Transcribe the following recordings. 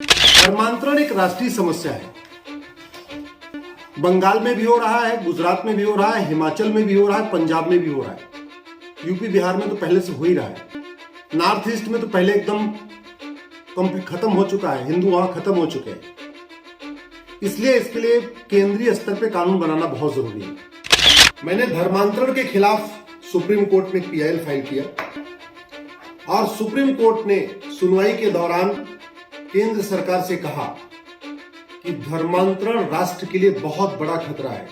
धर्मांतरण एक राष्ट्रीय समस्या है। बंगाल में भी हो रहा है, गुजरात में भी हो रहा है, हिमाचल में भी हो रहा है, पंजाब में भी हो रहा है, यूपी बिहार में तो पहले से हो ही रहा है। नॉर्थ ईस्ट में तो पहले एकदम कंप्लीट खत्म हो चुका है, हिंदू वहां खत्म हो चुके हैं। इसलिए इसके लिए केंद्रीय स्तर पे कानून बनाना बहुत जरूरी है। मैंने धर्मांतरण के खिलाफ सुप्रीम कोर्ट में पीआईएल फाइल किया और सुप्रीम कोर्ट ने सुनवाई के दौरान केंद्र सरकार से कहा कि धर्मांतरण राष्ट्र के लिए बहुत बड़ा खतरा है।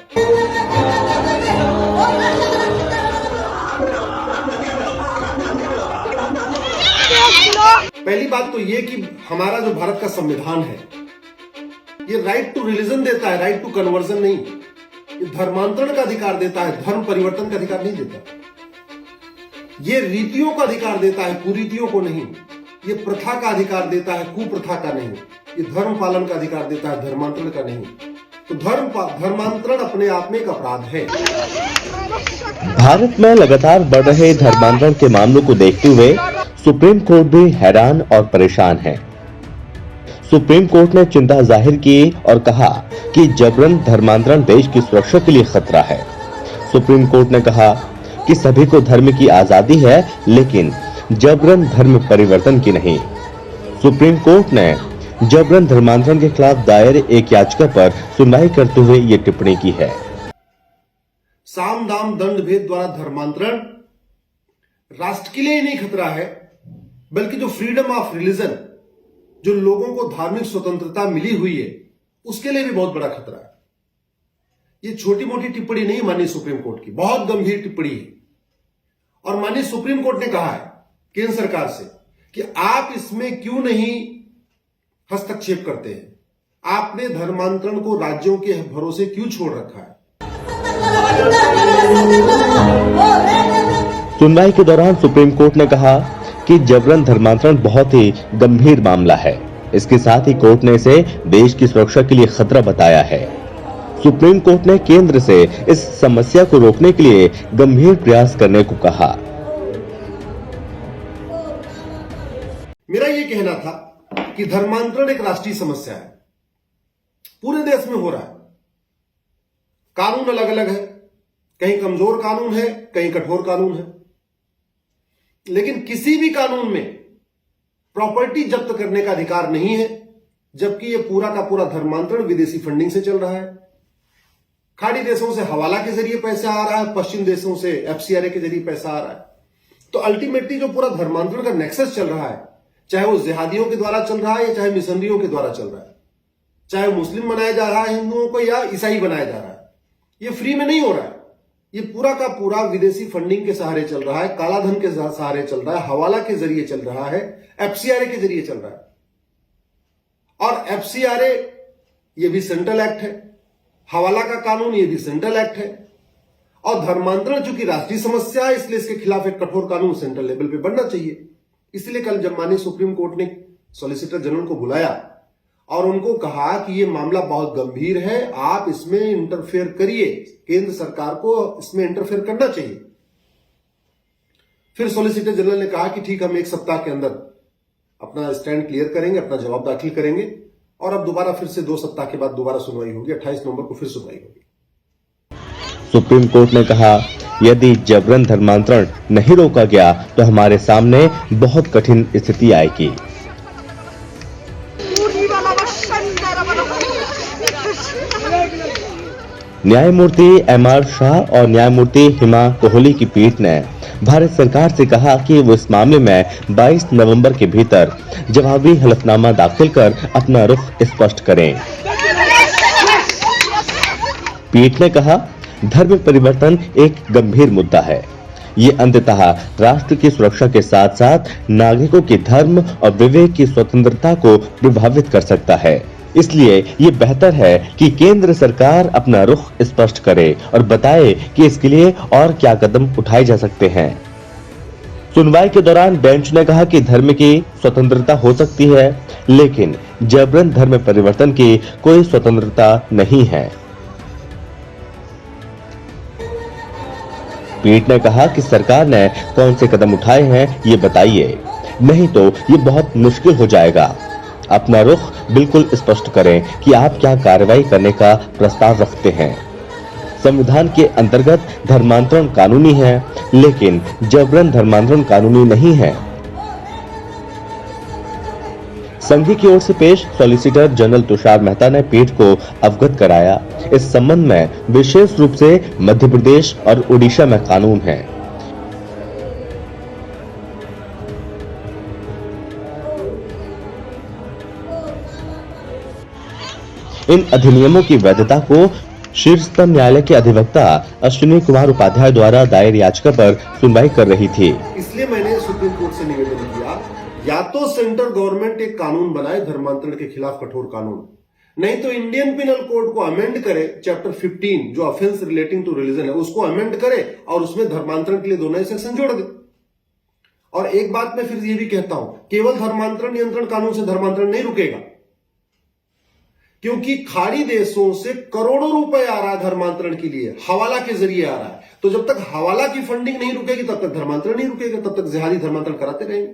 पहली बात तो ये कि हमारा जो भारत का संविधान है ये राइट टू रिलीजन देता है, राइट टू कन्वर्जन नहीं। ये धर्मांतरण का अधिकार देता है, धर्म परिवर्तन का अधिकार नहीं देता। ये रीतियों का अधिकार देता है, कुरीतियों को नहीं। ये प्रथा का अधिकार देता है, कुप्रथा का नहीं। ये धर्म पालन का अधिकार देता है, धर्मांतरण का नहीं। तो धर्मांतरण अपने आप में एक अपराध है। भारत में लगातार बढ़ रहे धर्मांतरण के मामलों को देखते हुए सुप्रीम कोर्ट भी हैरान और परेशान है। सुप्रीम कोर्ट ने चिंता जाहिर की और कहा कि जबरन धर्मांतरण देश की सुरक्षा के लिए खतरा है। सुप्रीम कोर्ट ने कहा कि सभी को धर्म की आजादी है, लेकिन जबरन धर्म परिवर्तन की नहीं। सुप्रीम कोर्ट ने जबरन धर्मांतरण के खिलाफ दायर एक याचिका पर सुनवाई करते हुए ये टिप्पणी की है। साम दाम दंड भेद द्वारा धर्मांतरण राष्ट्र के लिए नहीं खतरा है, बल्कि जो फ्रीडम ऑफ रिलीजन, जो लोगों को धार्मिक स्वतंत्रता मिली हुई है, उसके लिए भी बहुत बड़ा खतरा है। ये छोटी मोटी टिप्पणी नहीं माननीय सुप्रीम कोर्ट की, बहुत गंभीर टिप्पणी है। और माननीय सुप्रीम कोर्ट ने कहा है केंद्र सरकार से कि आप इसमें क्यों नहीं हस्तक्षेप करते हैं, आपने धर्मांतरण को राज्यों के भरोसे क्यों छोड़ रखा है। सुनवाई के दौरान सुप्रीम कोर्ट ने कहा कि जबरन धर्मांतरण बहुत ही गंभीर मामला है। इसके साथ ही कोर्ट ने इसे देश की सुरक्षा के लिए खतरा बताया है। सुप्रीम कोर्ट ने केंद्र से इस समस्या को रोकने के लिए गंभीर प्रयास करने को कहा। मेरा यह कहना था कि धर्मांतरण एक राष्ट्रीय समस्या है, पूरे देश में हो रहा है। कानून अलग अलग है, कहीं कमजोर कानून है, कहीं कठोर कानून है, लेकिन किसी भी कानून में प्रॉपर्टी जब्त करने का अधिकार नहीं है, जबकि यह पूरा का पूरा धर्मांतरण विदेशी फंडिंग से चल रहा है। खाड़ी देशों से हवाला के जरिए पैसा आ रहा है, पश्चिम देशों से एफसीआरए के जरिए पैसा आ रहा है। तो अल्टीमेटली जो पूरा धर्मांतरण का नेक्सस चल रहा है, चाहे वो जिहादियों के द्वारा चल रहा है या चाहे मिशनरियों के द्वारा चल रहा है, चाहे मुस्लिम बनाया जा रहा है हिंदुओं को या ईसाई बनाया जा रहा है, ये फ्री में नहीं हो रहा है। ये पूरा का पूरा विदेशी फंडिंग के सहारे चल रहा है, काला धन के सहारे चल रहा है, हवाला के जरिए चल रहा है, एफसीआरए के जरिए चल रहा है। और एफसीआरए ये भी सेंट्रल एक्ट है, हवाला का कानून ये भी सेंट्रल एक्ट है। और धर्मांतरण चूंकि राष्ट्रीय समस्या है, इसलिए इसके खिलाफ एक कठोर कानून सेंट्रल लेवल पे बनना चाहिए। इसलिए कल जब माननीय सुप्रीम कोर्ट ने सॉलिसिटर जनरल को बुलाया और उनको कहा कि ये मामला बहुत गंभीर है, आप इसमें इंटरफेयर करिए, केंद्र सरकार को इसमें इंटरफेयर करना चाहिए। फिर सॉलिसिटर जनरल ने कहा कि ठीक, हम एक सप्ताह के अंदर अपना स्टैंड क्लियर करेंगे, अपना जवाब दाखिल करेंगे और अब दोबारा फिर से 2 सप्ताह के बाद दोबारा सुनवाई होगी। 28 नवंबर को फिर सुनवाई होगी। सुप्रीम कोर्ट ने कहा यदि जबरन धर्मांतरण नहीं रोका गया तो हमारे सामने बहुत कठिन स्थिति आएगी। न्यायमूर्ति एमआर शाह और न्यायमूर्ति हिमा कोहली की पीठ ने भारत सरकार से कहा कि वो इस मामले में 22 नवंबर के भीतर जवाबी हलफनामा दाखिल कर अपना रुख स्पष्ट करें। पीठ ने कहा धर्म परिवर्तन एक गंभीर मुद्दा है। ये अंततः राष्ट्र की सुरक्षा के साथ साथ नागरिकों के धर्म और विवेक की स्वतंत्रता को प्रभावित कर सकता है। इसलिए ये बेहतर है कि केंद्र सरकार अपना रुख स्पष्ट करे और बताए कि इसके लिए और क्या कदम उठाए जा सकते हैं। सुनवाई के दौरान बेंच ने कहा कि धर्म की स्वतंत्रता हो सकती है, लेकिन जबरन धर्म परिवर्तन की कोई स्वतंत्रता नहीं है। पीठ ने कहा कि सरकार ने कौन से कदम उठाए हैं ये बताइए, नहीं तो ये बहुत मुश्किल हो जाएगा। अपना रुख बिल्कुल स्पष्ट करें कि आप क्या कार्रवाई करने का प्रस्ताव रखते हैं। संविधान के अंतर्गत धर्मांतरण कानूनी है, लेकिन जबरन धर्मांतरण कानूनी नहीं है। संघ की ओर से पेश सॉलिसिटर जनरल तुषार मेहता ने पीठ को अवगत कराया। इस संबंध में विशेष रूप से मध्य प्रदेश और उड़ीसा में कानून है। इन अधिनियमों की वैधता को शीर्षतम न्यायालय के अधिवक्ता अश्विनी कुमार उपाध्याय द्वारा दायर याचिका पर सुनवाई कर रही थी। इसलिए मैंने सुप्रीम कोर्ट से निवेदन किया, या तो सेंट्रल गवर्नमेंट एक कानून बनाए धर्मांतरण के खिलाफ कठोर कानून, नहीं तो इंडियन पिनल कोड को अमेंड करे, चैप्टर 15 जो ऑफेंस रिलेटिंग टू रिलीजन है उसको अमेंड करे और उसमें धर्मांतरण के लिए 2 नए सेक्शन जोड़ दे। और एक बात मैं फिर ये भी कहता हूं, केवल धर्मांतरण नियंत्रण कानून से धर्मांतरण नहीं रुकेगा, क्योंकि खाड़ी देशों से करोड़ों रुपए आ रहा है धर्मांतरण के लिए, हवाला के जरिए आ रहा है। तो जब तक हवाला की फंडिंग नहीं रुकेगी तब तक धर्मांतरण नहीं रुकेगा, तब तक जिहादी धर्मांतरण कराते रहेंगे।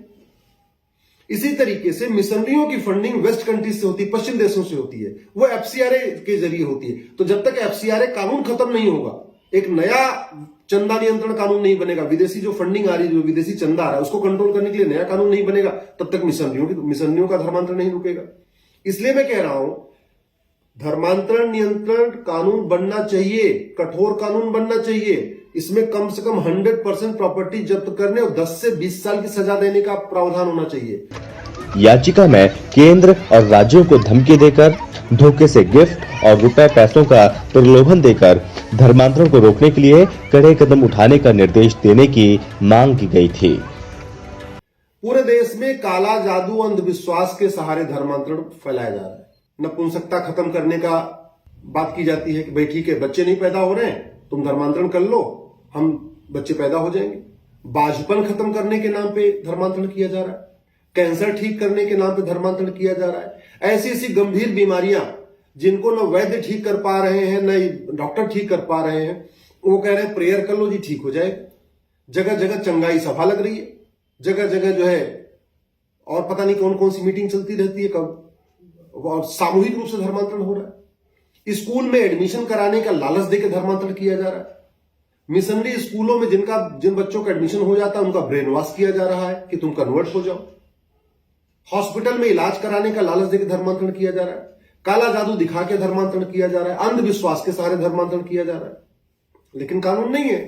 इसी तरीके से मिशनरियों की फंडिंग वेस्ट कंट्रीज से होती है, पश्चिम देशों से होती है, वो एफसीआरए के जरिए होती है। तो जब तक एफसीआरए कानून खत्म नहीं होगा, एक नया चंदा नियंत्रण कानून नहीं बनेगा, विदेशी जो फंडिंग आ रही है, जो विदेशी चंदा आ रहा है उसको कंट्रोल करने के लिए नया कानून नहीं बनेगा, तब तक मिशनरियों का धर्मांतरण नहीं रुकेगा। इसलिए मैं कह रहा हूं, धर्मांतरण नियंत्रण कानून बनना चाहिए, कठोर कानून बनना चाहिए। इसमें कम से कम 100% प्रॉपर्टी जब्त करने और 10 से 20 साल की सजा देने का प्रावधान होना चाहिए। याचिका में केंद्र और राज्यों को धमकी देकर, धोखे से गिफ्ट और रुपए पैसों का प्रलोभन देकर धर्मांतरण को रोकने के लिए कड़े कदम उठाने का निर्देश देने की मांग की गई थी। पूरे देश में काला जादू, अंधविश्वास के सहारे धर्मांतरण फैलाया जा रहा है। नपुंसकता खत्म करने का बात की जाती है कि भाई ठीक है, बच्चे नहीं पैदा हो रहे हैं, तुम धर्मांतरण कर लो, हम बच्चे पैदा हो जाएंगे। बाझपन खत्म करने के नाम पे धर्मांतरण किया जा रहा है, कैंसर ठीक करने के नाम पे धर्मांतरण किया जा रहा है। ऐसी ऐसी गंभीर बीमारियां जिनको न वैद्य ठीक कर पा रहे हैं, न डॉक्टर ठीक कर पा रहे हैं, वो कह रहे हैं प्रेयर कर लो जी ठीक हो जाए। जगह जगह चंगाई सभा लग रही है, जगह जगह जो है और पता नहीं कौन कौन सी मीटिंग चलती रहती है, कब और सामूहिक रूप से धर्मांतरण हो रहा है। स्कूल में एडमिशन कराने का लालच देकर धर्मांतरण किया जा रहा है। मिशनरी स्कूलों में जिन बच्चों का एडमिशन हो जाता है उनका ब्रेन वॉश किया जा रहा है कि तुम कन्वर्ट हो जाओ। हॉस्पिटल में इलाज कराने का लालच देकर धर्मांतरण किया जा रहा है। काला जादू दिखा के धर्मांतरण किया जा रहा है, अंधविश्वास के सहारे धर्मांतरण किया जा रहा है, लेकिन कानून नहीं है।